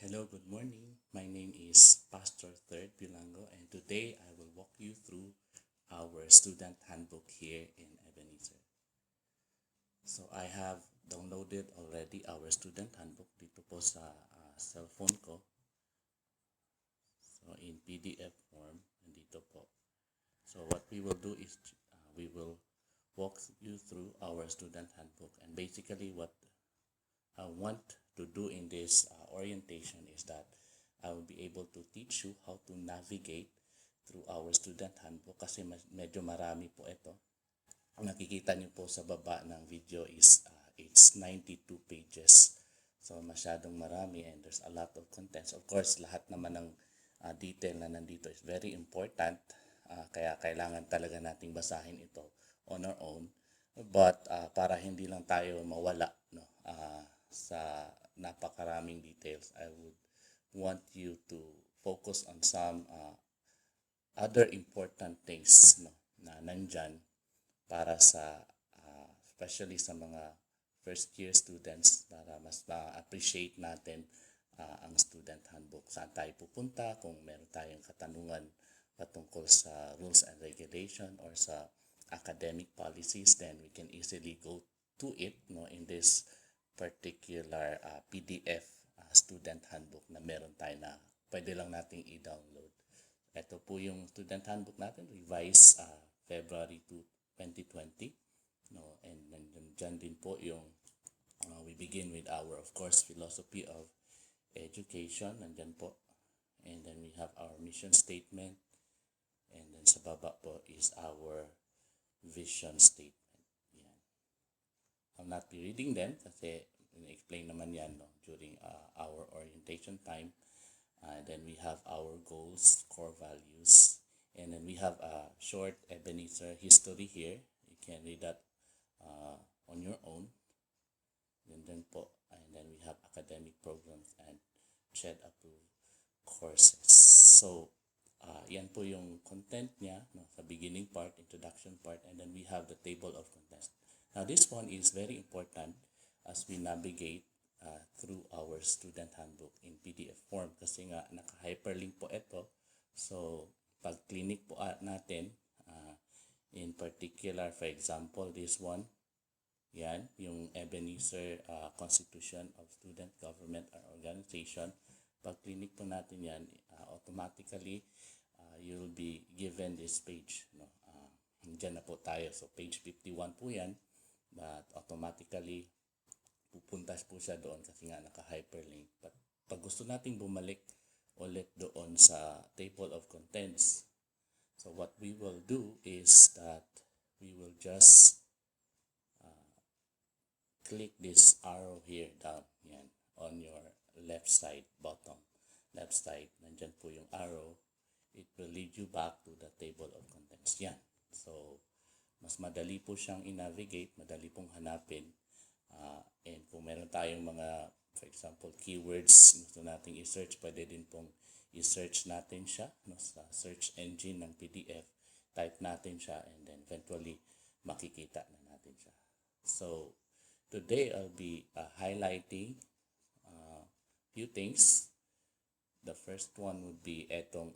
Hello, good morning. My name is Pastor Third Bilango, and today I will walk you through our student handbook here in Ebenezer. So I have downloaded already our student handbook dito po sa cellphone ko. So in PDF form, nandito po. So what we will do is we will walk you through our student handbook, and basically what I want to do in this orientation is that I will be able to teach you how to navigate through our student handbook kasi medyo marami po ito. Ang nakikita niyo po sa baba ng video is it's 92 pages. So masyadong marami and there's a lot of contents. Of course, lahat naman ng detail na nandito is very important. Kaya kailangan talaga nating basahin ito on our own. But para hindi lang tayo mawala sa napakaraming details, I would want you to focus on some other important things na nandyan para sa especially sa mga first year students para mas ma-appreciate natin ang student handbook. Saan tayo pupunta kung meron tayong katanungan patungkol sa rules and regulation or sa academic policies, then we can easily go to it in this particular PDF student handbook na meron tayo na pwede lang nating i-download. Ito po yung student handbook natin, revised February 2020. And dyan din po yung we begin with our, of course, philosophy of education. Nandyan po. And then we have our mission statement. And then sa baba po is our vision statement. I'll not be reading them kasi explain naman yan during our orientation time. Then we have our goals, core values, and then we have a short Ebenezer history here. You can read that on your own. And then we have academic programs and CHED approved courses. So yan po yung content niya sa beginning part, introduction part, and then we have the table of contents. Now, this one is very important as we navigate through our student handbook in PDF form kasi nga naka-hyperlink po ito. So, pag clinic po natin, in particular, for example, this one, yan, yung Ebenezer Constitution of Student Government or Organization. Pag clinic po natin yan, automatically, you'll be given this page. Diyan na po tayo. So, page 51 po yan. But automatically, pupunta po siya doon kasi nga naka-hyperlink. But pag gusto nating bumalik ulit doon sa table of contents, so what we will do is that we will just click this arrow here down, yan, on your left side, bottom left side. Nandyan po yung arrow. It will lead you back to the table of contents. Yan. So, mas madali po siyang i-navigate, madali pong hanapin. And kung meron tayong mga, for example, keywords gusto nating i-search, pwede din pong i-search natin siya sa search engine ng PDF. Type natin siya and then eventually makikita na natin siya. So, today I'll be highlighting few things. The first one would be etong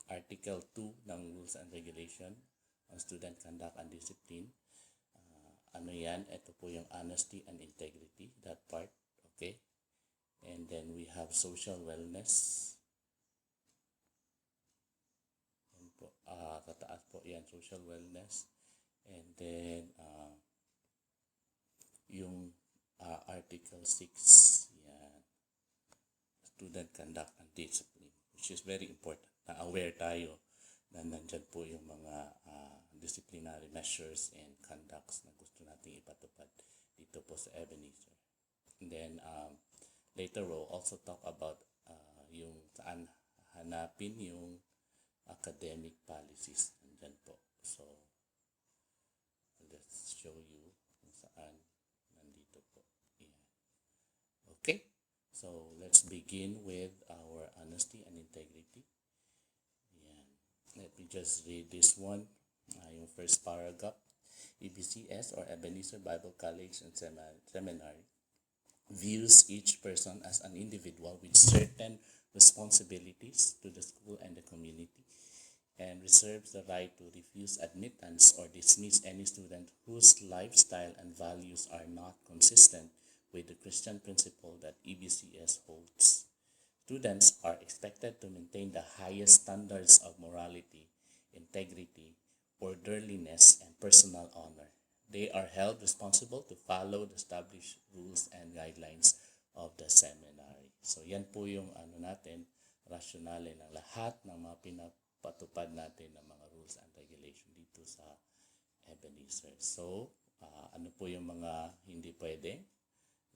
Article 2 ng Rules and Regulation on Student Conduct and Discipline. Ano yan? Ito po yung honesty and integrity, that part. Okay? And then we have social wellness. Yan po. Kataas po yan, social wellness. And then yung Article 6, yan. Student Conduct and Discipline, which is very important. Na-aware tayo na nandyan po yung mga disciplinary measures and conducts na gusto nating ipatupad dito po sa Ebenezer. And then later we'll also talk about yung saan hanapin yung academic policies. Nandyan po. So, let's show you kung saan nandito po. Yeah. Okay? So, let's begin with our honesty and integrity. Let me just read this one. Yung first paragraph. EBCS or Ebenezer Bible College and Seminary views each person as an individual with certain responsibilities to the school and the community, and reserves the right to refuse admittance or dismiss any student whose lifestyle and values are not consistent with the Christian principle that EBCS holds. Students are expected to maintain the highest standards of morality, integrity, orderliness, and personal honor. They are held responsible to follow the established rules and guidelines of the seminary. So yan po yung natin, rationale ng lahat ng mga pinapatupad natin ng mga rules and regulation dito sa Ebenezer. So, ano po yung mga hindi pwede?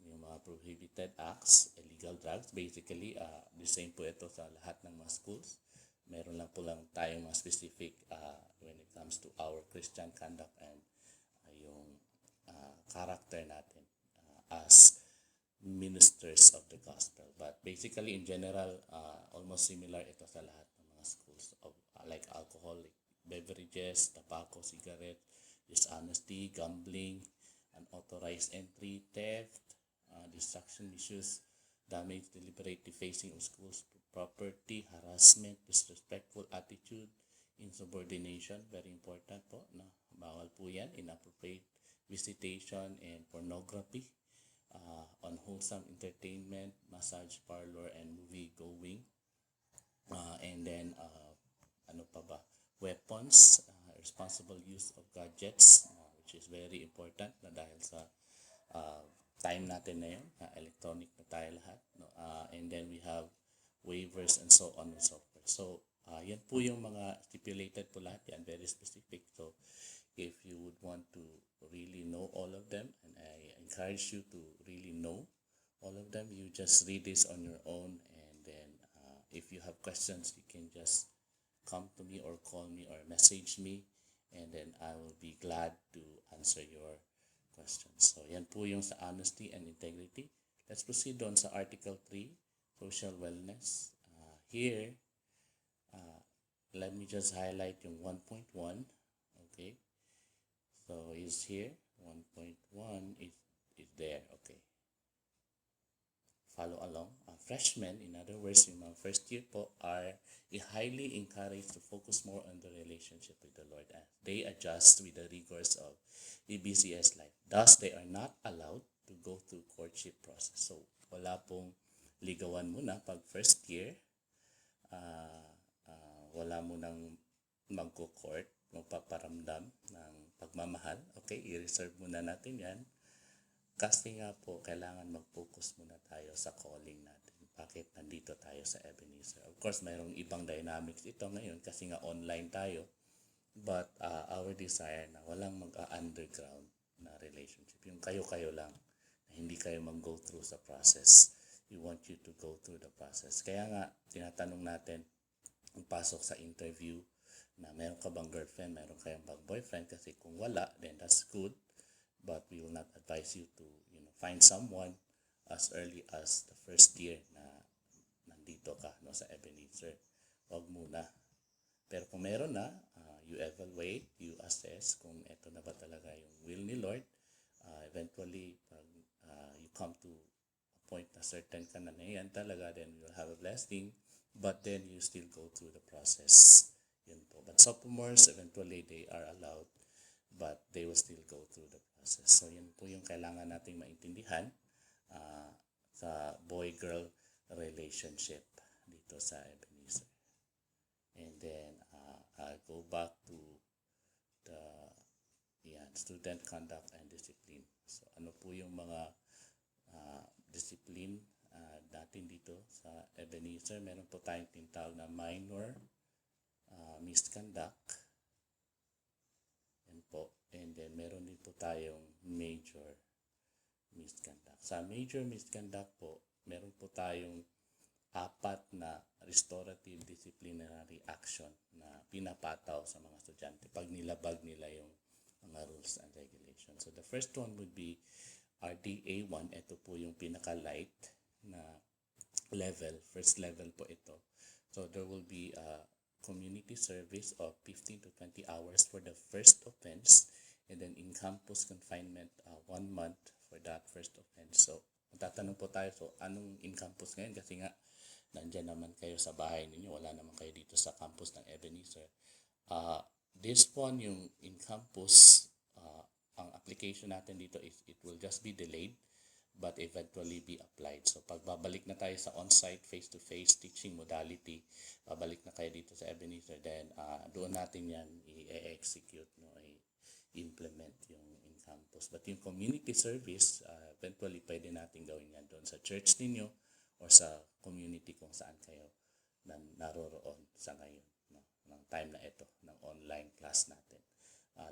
Yung mga prohibited acts, illegal drugs, basically, the same po ito sa lahat ng mga schools. Meron lang po lang tayong mga specific when it comes to our Christian conduct and yung character natin as ministers of the gospel. But basically, in general, almost similar ito sa lahat ng mga schools of like alcoholic beverages, tobacco, cigarette, dishonesty, gambling, unauthorized entry, theft, destruction, misuse, damage, deliberate defacing of schools property, harassment, disrespectful attitude, insubordination, very important po, no? Bawal po yan, inappropriate visitation and pornography, unwholesome entertainment, massage parlor, and movie going. And then, ano pa ba? Weapons, responsible use of gadgets, which is very important na dahil sa time natin na yun, electronic na tayo lahat. No? And then we have waivers and so on and so forth. So, yan po yung mga stipulated po lahat yan, very specific. So, if you would want to really know all of them, and I encourage you to really know all of them, you just read this on your own, and then if you have questions, you can just come to me or call me or message me, and then I will be glad to answer your questions. So, yan po yung sa honesty and integrity. Let's proceed on sa Article 3, Social Wellness. Here, let me just highlight yung 1.1. Okay. So, is here. 1.1 is there. Okay. Follow along. Freshmen, in other words, yung mga first year po, are highly encouraged to focus more on the relationship with the Lord as they adjust with the rigors of EBCS life. Thus, they are not allowed to go through courtship process. So, wala pong ligawan muna pag first year. Wala mo nang magko-court, magpaparamdam ng pagmamahal. Okay, i-reserve muna natin yan. Kasi nga po, kailangan mag-focus muna tayo sa calling natin. Bakit nandito tayo sa Ebenezer? Of course, mayroong ibang dynamics ito ngayon kasi nga online tayo. But our desire na walang mag-underground na relationship. Yung kayo-kayo lang, na hindi kayo mag-go through sa process. We want you to go through the process. Kaya nga, tinatanong natin, kung pasok sa interview, na meron ka bang girlfriend, meron kayang bang boyfriend, kasi kung wala, then that's good. But we will not advise you to find someone as early as the first year na nandito ka sa Ebenezer. Huwag muna. Pero kung meron na, you evaluate, you assess kung ito na ba talaga yung will ni Lord. Eventually, pag you come to a point na certain ka na yan talaga, then you'll have a blessing. But then you still go through the process. Yun po. But sophomores, eventually they are allowed, but they will still go through the process. So, yun po yung kailangan nating maintindihan sa boy-girl relationship dito sa Ebenezer. And then, I'll go back to the student conduct and discipline. So, ano po yung mga discipline natin dito sa Ebenezer? Meron po tayong tinatawag na minor misconduct. And then, meron din po tayong major misconduct. Sa major misconduct po, meron po tayong 4 na restorative disciplinary action na pinapataw sa mga estudyante pag nilabag nila yung mga rules and regulations. So, the first one would be RDA 1. Ito po yung pinaka-light na level. First level po ito. So, there will be a community service of 15 to 20 hours for the first offense, and then in campus confinement 1 month for that first offense. So Magtatanong po tayo, so anong in-campus ngayon? Kasi nga, nandyan naman kayo sa bahay ninyo, wala naman kayo dito sa campus ng Ebenezer. This one, yung in-campus, ang application natin dito is it will just be delayed but eventually be applied. So pag babalik na tayo sa on-site, face-to-face teaching modality, babalik na kayo dito sa Ebenezer, then doon natin yan i-execute, no, i-implement yung in-campus. But yung community service, eventually pwede natin gawin yan doon sa church ninyo or sa community kung saan kayo naroroon sa ngayon, no, ng time na ito, ng online class natin.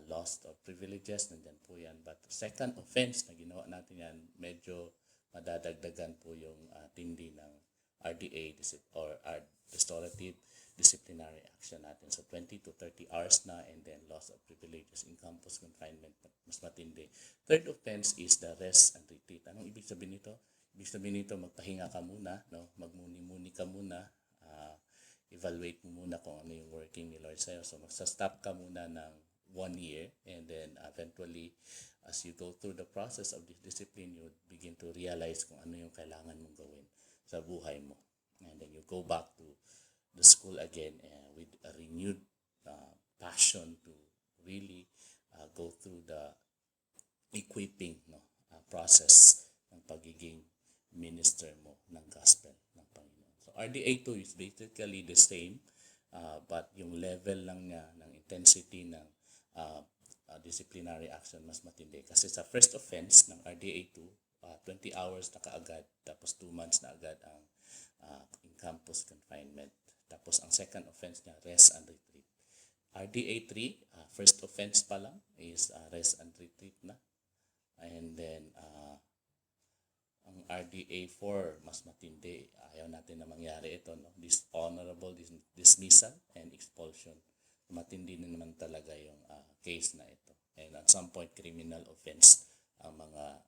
Lost of privileges, nandyan po yan. But second offense na ginawa natin yan, medyo madadagdagan po yung tindi ng RDA or restorative disciplinary action natin. So 20 to 30 hours na, and then loss of privileges in campus confinement, mas matindi. Third offense is the rest and retreat. Anong ibig sabihin nito? Ibig sabihin nito, magpahinga ka muna, no? Magmuni-muni ka muna, evaluate mo muna kung ano yung working ni Lord sa'yo. So magsa-stop ka muna ng 1 year, and then eventually as you go through the process of this discipline, you begin to realize kung ano yung kailangan mong gawin sa buhay mo, and then you go back to the school again with a renewed passion to really go through the equipping, no, process ng pagiging minister mo ng gospel ng Panginoon. So RDA 2 is basically the same, but yung level lang niya ng intensity ng disciplinary action mas matindi. Kasi sa first offense ng RDA 2, 20 hours na kaagad, tapos 2 months na agad ang in-campus confinement. Tapos ang second offense niya, rest and retreat. RDA 3, first offense pa lang is rest and retreat na. And then ang RDA 4, mas matindi. Ayaw natin na mangyari ito, no? Dishonorable dismissal and expulsion. Matindi na naman talaga yung case na ito. And at some point, criminal offense ang mga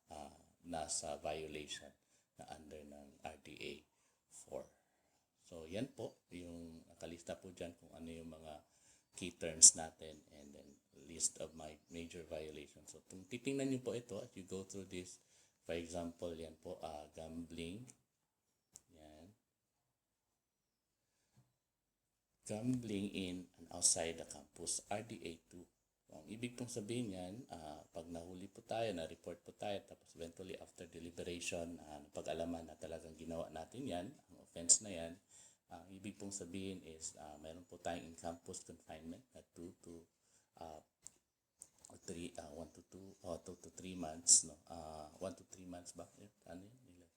nasa violation na under ng RDA 4. So, yan po. Yung nakalista po dyan kung ano yung mga key terms natin, and then list of my major violations. So, kung titingnan nyo po ito as you go through this, for example, yan po, gambling. Gambling in and outside the campus, RDA 2. Ang ibig pong sabihin yan, pag nahuli po tayo, na-report po tayo, tapos eventually after deliberation, napag-alaman na talagang ginawa natin yan, ang offense na yan, ang ibig pong sabihin is, mayroon po tayong in-campus confinement na 2 to 3 months, no? 1 to 3 months ba? Ano yun?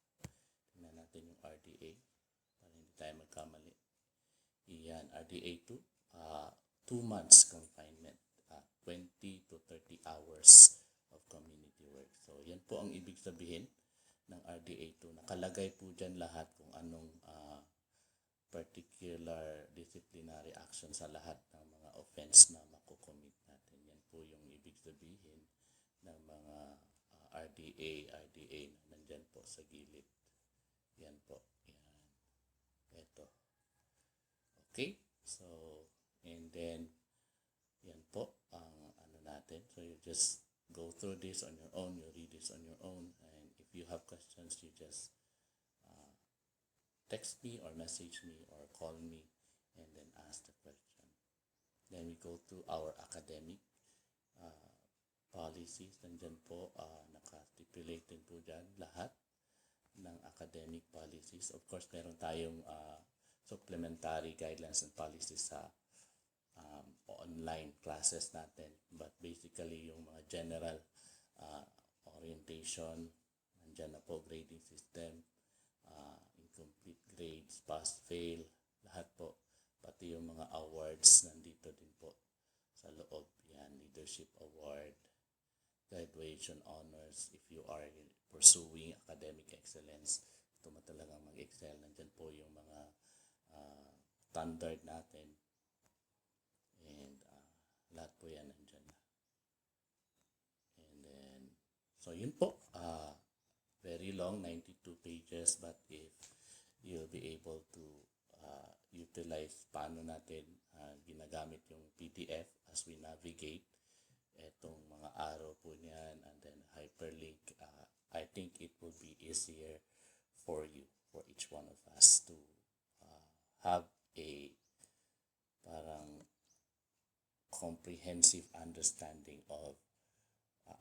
Tingnan natin yung RDA para hindi tayo magkamali. Iyan, RDA 2, 2 months confinement, 20 to 30 hours of community work. So, yan po ang ibig sabihin ng RDA 2. Nakalagay po dyan lahat kung anong particular disciplinary action sa lahat ng mga offense na makukommit natin. Yan po yung ibig sabihin ng mga RDA na nandyan po sa gilid. Yan po. Yan. Ito. Okay, so, and then, yan po ang ano natin. So, you just go through this on your own, you read this on your own, and if you have questions, you just text me or message me or call me, and then ask the question. Then we go to our academic policies. Nandyan po, naka-stipulate din po dyan lahat ng academic policies. Of course, meron tayong supplementary guidelines and policies sa online classes natin. But basically, yung mga general orientation, nandyan na po, grading system, incomplete grades, pass, fail, lahat po. Pati yung mga awards, nandito din po sa loob. Yan, leadership award, graduation honors, if you are pursuing academic excellence, ito mo talagang mag-excel. Nandyan po yung mga standard natin, and lahat po yan nandyan na. And then, so yun po, very long, 92 pages, but if you'll be able to utilize paano natin ginagamit yung PDF as we navigate etong mga arrow po niyan, and then hyperlink I think it will be easier for you, for each one of us to have a parang comprehensive understanding of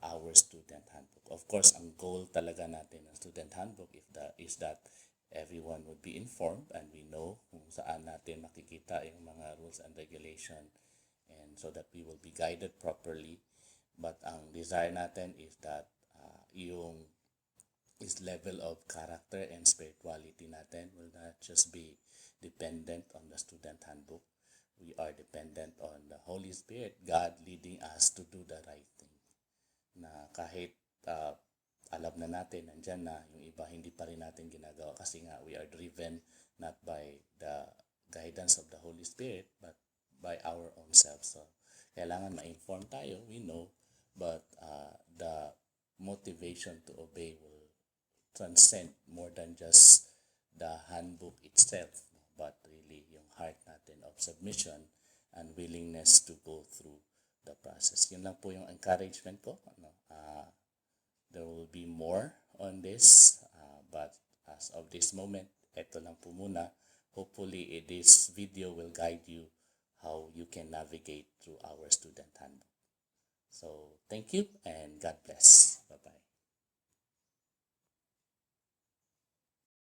our student handbook. Of course, ang goal talaga natin ng student handbook is that everyone would be informed and we know kung saan natin makikita yung mga rules and regulation, and so that we will be guided properly. But ang desire natin is that yung level of character and spirituality natin will not just be dependent on the student handbook. We are dependent on the Holy Spirit, God leading us to do the right thing. Na kahit alam na natin, nandyan na, yung iba hindi pa rin natin ginagawa kasi nga we are driven not by the guidance of the Holy Spirit but by our own self. So, kailangan ma-inform tayo, we know, but the motivation to obey will transcend more than just the handbook itself, but really yung heart natin of submission and willingness to go through the process. Yun lang po yung encouragement ko. There will be more on this, but as of this moment, eto lang po muna. Hopefully, this video will guide you how you can navigate through our student handbook. So, thank you and God bless. Bye-bye.